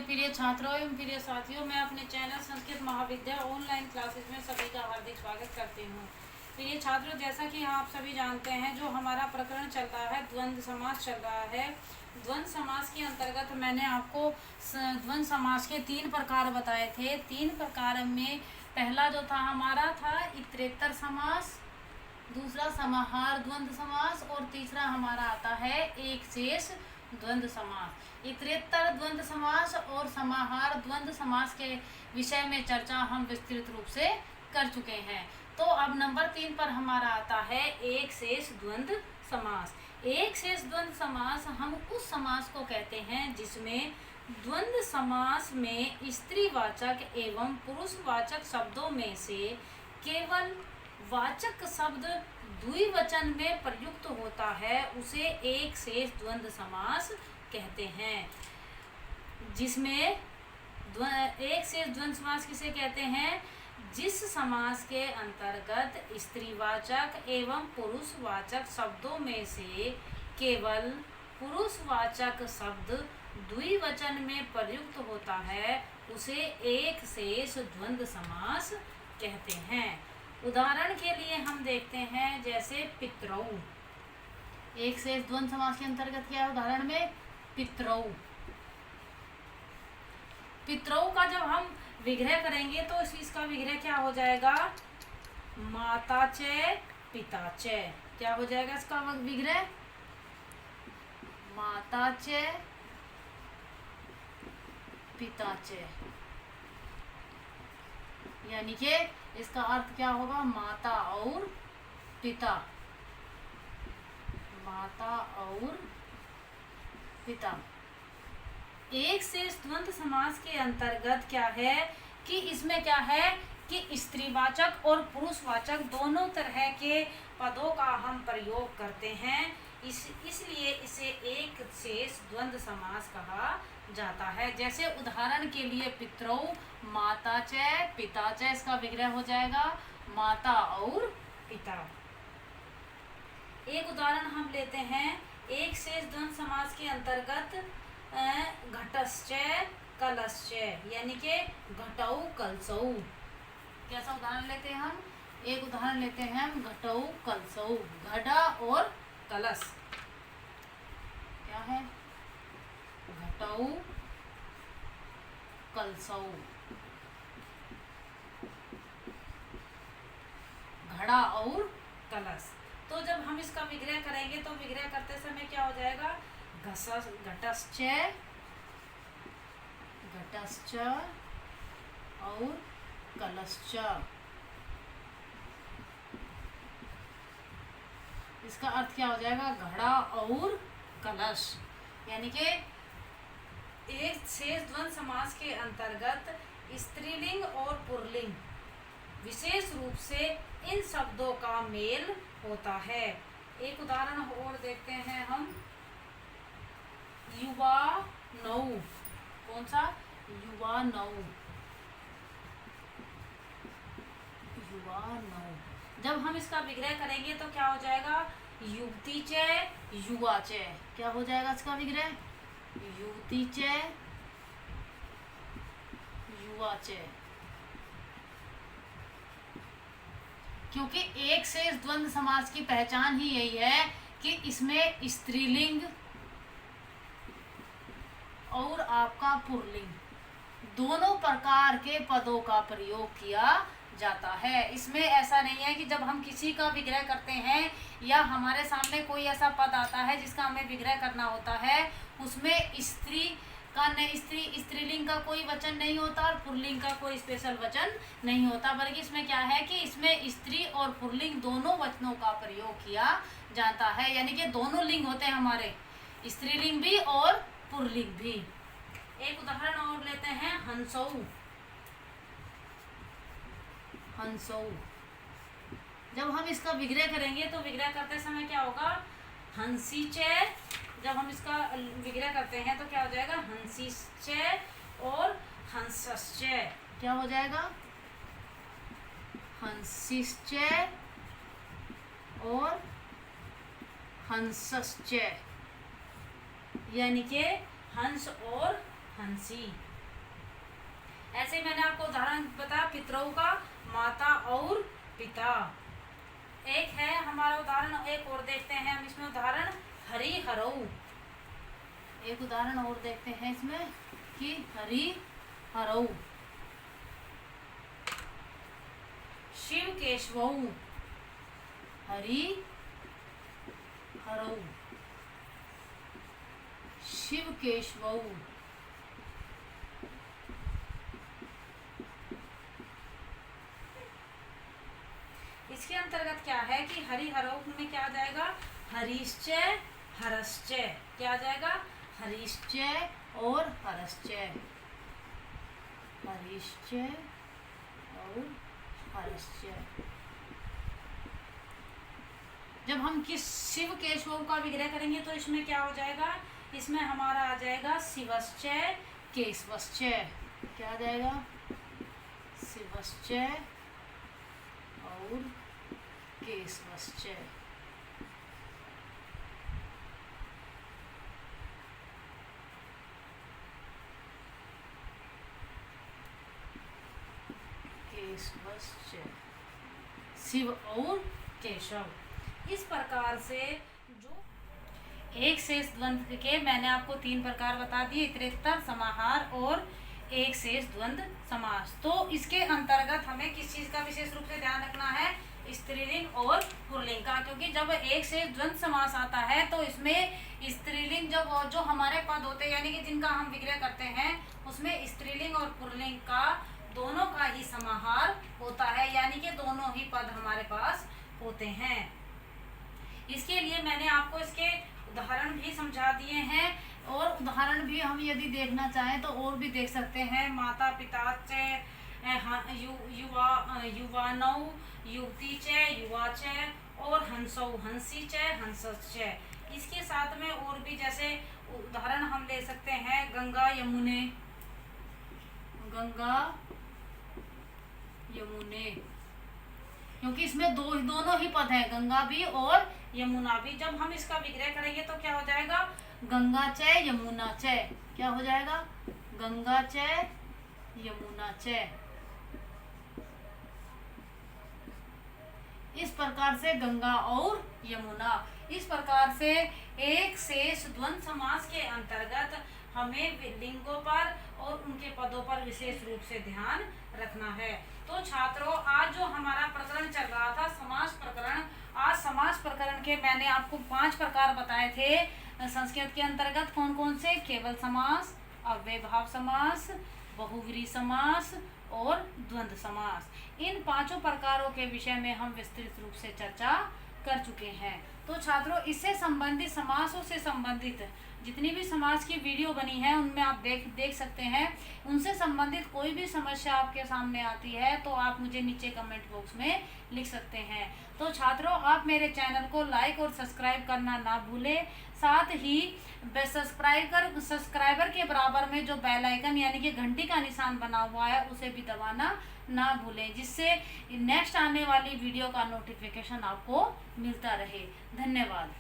प्रिय छात्रों एवं प्रिय साथियों, मैं अपने चैनल संस्कृत महाविद्या ऑनलाइन क्लासेस में सभी का हार्दिक स्वागत करती हूँ। प्रिय छात्रों, जैसा कि आप सभी जानते हैं, जो हमारा प्रकरण चल रहा है द्वंद्व समास चल रहा है। द्वंद्व समास के अंतर्गत मैंने आपको द्वंद्व समास के 3 प्रकार बताए थे। 3 प्रकार में पहला जो था हमारा था इतरेतर समास, दूसरा समाहार द्वंद्व समास और तीसरा हमारा आता है एक शेष द्वंद्व समास। इतरेतर द्वंद्व समास और समाहार द्वंद्व समास के विषय में चर्चा हम विस्तृत रूप से कर चुके हैं। तो अब नंबर 3 पर हमारा आता है एक शेष द्वंद्व समास। एक शेष द्वंद्व समास हम उस समास को कहते हैं जिसमें द्वंद्व समास में स्त्रीवाचक एवं पुरुषवाचक शब्दों में से केवल वाचक शब्द द्विवचन में प्रयुक्त होता है, उसे एक शेष द्वंद्व समास कहते हैं। जिसमें एक शेष द्वंद्व समास किसे कहते हैं? जिस समास के अंतर्गत स्त्रीवाचक एवं पुरुषवाचक शब्दों में से केवल पुरुषवाचक शब्द द्विवचन में प्रयुक्त होता है, उसे एक शेष द्वंद्व समास कहते हैं। उदाहरण के लिए हम देखते हैं, जैसे पितरौ। एक शेष द्वंद्व समास के अंतर्गत क्या है? उदाहरण में पितरौ। पितरौ का जब हम विग्रह करेंगे तो इसका विग्रह क्या हो जाएगा? माता च पिता च। क्या हो जाएगा इसका विग्रह? माता च पिता च। यानी कि इसका अर्थ क्या होगा? माता और पिता। माता और पिता। एक शेष द्वंद्व समास के अंतर्गत क्या है कि इसमें क्या है कि स्त्रीवाचक और पुरुषवाचक दोनों तरह के पदों का हम प्रयोग करते हैं, इसलिए इसे एक शेष द्वंद्व समास कहा जाता है। जैसे उदाहरण के लिए पितरौ, माता च पिता च, इसका विग्रह हो जाएगा माता और पिता। एक उदाहरण हम लेते हैं, एक शेष द्वंद्व समास के अंतर्गत घटश्च कलश्च, यानी कि घटौ कलसौ। कैसा उदाहरण लेते हैं हम? एक उदाहरण लेते हैं हम, घटौ कलसौ। घड़ा और कलश क्या है? घटौ कलसौ। घड़ा और कलश। तो जब हम इसका विग्रह करेंगे तो विग्रह करते समय क्या हो जाएगा? घटश्च और कलश्च। इसका अर्थ क्या हो जाएगा? घड़ा और कलश। यानी कि एक शेष द्वंद्व समास के अंतर्गत स्त्रीलिंग और पुल्लिंग विशेष रूप से इन शब्दों का मेल होता है। एक उदाहरण और देखते हैं हम, युवानौ। कौन सा? युवानौ। युवानौ। जब हम इसका विग्रह करेंगे तो क्या हो जाएगा? युवती च युवा च। क्या हो जाएगा इसका विग्रह? युवती च युवा च। क्योंकि एक शेष द्वंद्व समास की पहचान ही यही है कि इसमें स्त्रीलिंग और आपका पुल्लिंग दोनों प्रकार के पदों का प्रयोग किया जाता है। इसमें ऐसा नहीं है कि जब हम किसी का विग्रह करते हैं या हमारे सामने कोई ऐसा पद आता है जिसका हमें विग्रह करना होता है, उसमें स्त्रीलिंग का कोई वचन नहीं होता और पुल्लिंग का कोई स्पेशल वचन नहीं होता, बल्कि इसमें क्या है कि इसमें स्त्री और पुल्लिंग दोनों वचनों का प्रयोग किया जाता है। यानी कि दोनों लिंग होते हैं हमारे, स्त्रीलिंग भी और पुल्लिंग भी। एक उदाहरण और लेते हैं, हंसौ। हंसौ। जब हम इसका विग्रह करेंगे तो विग्रह करते समय क्या होगा? हंसी च। जब हम इसका विग्रह करते हैं तो क्या हो जाएगा? हंसीश्च और हंसश्च। क्या हो जाएगा? हंसीश्च और हंसश्च। यानी कि हंस और हंसी। ऐसे मैंने आपको उदाहरण बताया पितरों का, माता और पिता। एक है हमारा उदाहरण, एक और देखते हैं हम इसमें उदाहरण, हरि हरऊ। एक उदाहरण और देखते हैं इसमें कि हरि हरऊ, शिव केशवऊ, हरि हरऊ, शिव केशवऊ। इसके अंतर्गत क्या है कि हरि हरऊ में क्या आ जाएगा, हरिश्चय हरश्चय। क्या आ जाएगा, हरिश्चय और हरश्चय, हरिश्चय और हरश्चय। जब हम किस शिव केशव का विग्रह करेंगे तो इसमें क्या हो जाएगा, इसमें हमारा आ जाएगा शिवश्चय केशवश्चय। क्या आ जाएगा, शिवश्चय और केशवश्चय। केशवश्चय, शिव और केशव। इस प्रकार से जो एक शेष द्वंद्व के मैंने आपको 3 प्रकार बता दिए, इतरेत्तर, समाहार और एक शेष द्वंद्व समास। तो इसके अंतर्गत हमें किस चीज का विशेष रूप से ध्यान रखना है, स्त्रीलिंग और पुल्लिंग का। क्योंकि जब एक शेष द्वंद्व समास आता है तो इसमें स्त्रीलिंग जब जो हमारे पद होते हैं यानी कि जिनका हम विग्रह करते हैं उसमें स्त्रीलिंग और पुल्लिंग का दोनों का ही समाहार होता है, यानी कि दोनों ही पद हमारे पास होते हैं। इसके लिए मैंने आपको इसके उदाहरण भी समझा दिए हैं, और उदाहरण भी हम यदि देखना चाहें तो और भी देख सकते हैं। माता पिता च, युवानौ युवती च, युवा च, और हंसौ हंसी च, हंसश्च। इसके साथ में और भी जैसे उदाहरण हम ले सकते हैं, गंगा यमुने, गंगा यमुने, क्योंकि इसमें दोनों ही पद हैं, गंगा भी और यमुना भी। जब हम इसका विग्रह करेंगे तो क्या हो जाएगा, गंगा च यमुना च। क्या हो जाएगा, गंगा च यमुना च। इस प्रकार से गंगा और यमुना। इस प्रकार से एक शेष द्वंद्व समास के अंतर्गत हमें लिंगों पर और उनके पदों पर विशेष रूप से ध्यान रखना है। तो छात्रों, आज जो हमारा प्रकरण चल रहा था समास प्रकरण, आज समास प्रकरण के मैंने आपको 5 प्रकार बताए थे संस्कृत के अंतर्गत। कौन कौन से, केवल समास, अव्ययभाव समास, बहुव्रीहि समास और द्वंद्व समास। इन 5 प्रकारों के विषय में हम विस्तृत रूप से चर्चा कर चुके हैं। तो छात्रों, इससे संबंधित समासों से संबंधित जितनी भी समाज की वीडियो बनी है उनमें आप देख सकते हैं। उनसे संबंधित कोई भी समस्या आपके सामने आती है तो आप मुझे नीचे कमेंट बॉक्स में लिख सकते हैं। तो छात्रों, आप मेरे चैनल को लाइक और सब्सक्राइब करना ना भूलें। साथ ही सब्सक्राइबर के बराबर में जो बेल आइकन यानी कि घंटी का निशान बना हुआ है उसे भी दबाना ना भूलें, जिससे नेक्स्ट आने वाली वीडियो का नोटिफिकेशन आपको मिलता रहे। धन्यवाद।